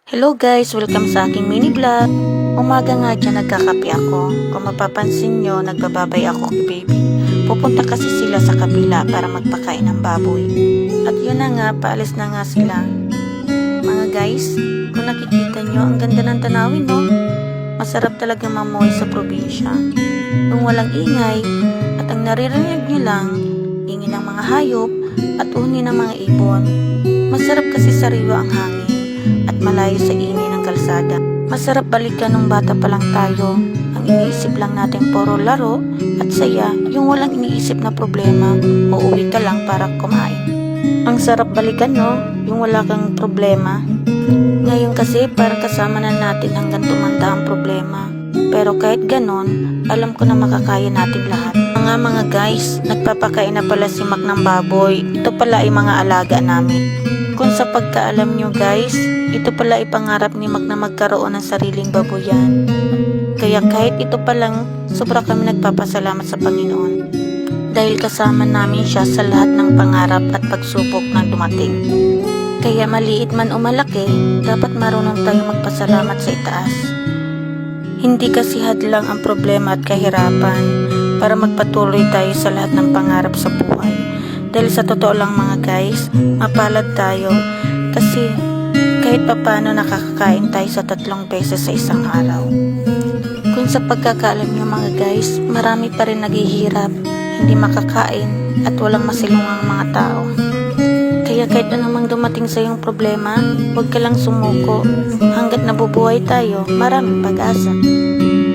Hello guys! Welcome sa aking mini vlog. Umaga nga dyan nagkakape ako. Kung mapapansin nyo, nagbababay ako kay baby. Pupunta kasi sila sa kabila para magpakain ng baboy. At yun na nga, paalis na nga sila. Mga guys, kung nakikita nyo, ang ganda ng tanawin no? Masarap talaga mamuhay sa probinsya. Nung walang ingay, at ang naririnig nyo lang, ingin ng mga hayop at uni ng mga ibon. Masarap kasi sariwa ang hangin at malayo sa ingay ng kalsada. Masarap balikan nung bata pa lang tayo. Ang iniisip lang natin puro laro at saya, yung walang iniisip na problema o uwi ka lang para kumain. Ang sarap balikan no, yung wala kang problema. Ngayon kasi parang kasama na natin hanggang tumanda ang problema. Pero kahit ganon, alam ko na makakaya natin lahat. Mga guys, nagpapakain na pala si Mac ng baboy. Ito pala ay mga alaga namin. Kung sa pagkaalam nyo guys, ito pala ipangarap ni Mac na magkaroon ng sariling baboyan. Kaya kahit ito pa lang, sobra kami nagpapasalamat sa Panginoon. Dahil kasama namin siya sa lahat ng pangarap at pagsubok na dumating. Kaya maliit man o malaki, dapat marunong tayong magpasalamat sa itaas. Hindi kasi hadlang ang problema at kahirapan para magpatuloy tayo sa lahat ng pangarap sa buhay. Dahil sa totoo lang mga guys, mapalad tayo kasi kahit papano nakakakain tayo sa 3 beses sa isang araw. Kung sa pagkakaalam nyo mga guys, marami pa rin naghihirap, hindi makakain at walang masilungang mga tao. Kaya kahit anumang dumating sa iyong problema, huwag ka lang sumuko. Hanggat nabubuhay tayo, maraming pag-asa.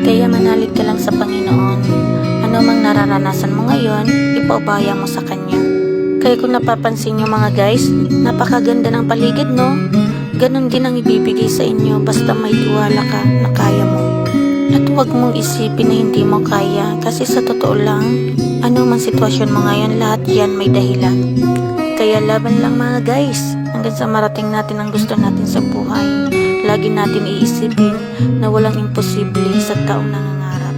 Kaya manalig ka lang sa Panginoon. Ano mang nararanasan mo ngayon, ipaubaya mo sa Kanya. Kaya kung napapansin nyo mga guys, napakaganda ng paligid no? Ganon din ang ibibigay sa inyo basta may tiwala ka na kaya mo. At huwag mong isipin na hindi mo kaya kasi sa totoo lang, ano mang sitwasyon mo ngayon, lahat yan may dahilan. Kaya laban lang mga guys, hanggang sa marating natin ang gusto natin sa buhay. Lagi natin iisipin na walang imposible sa taong nangangarap.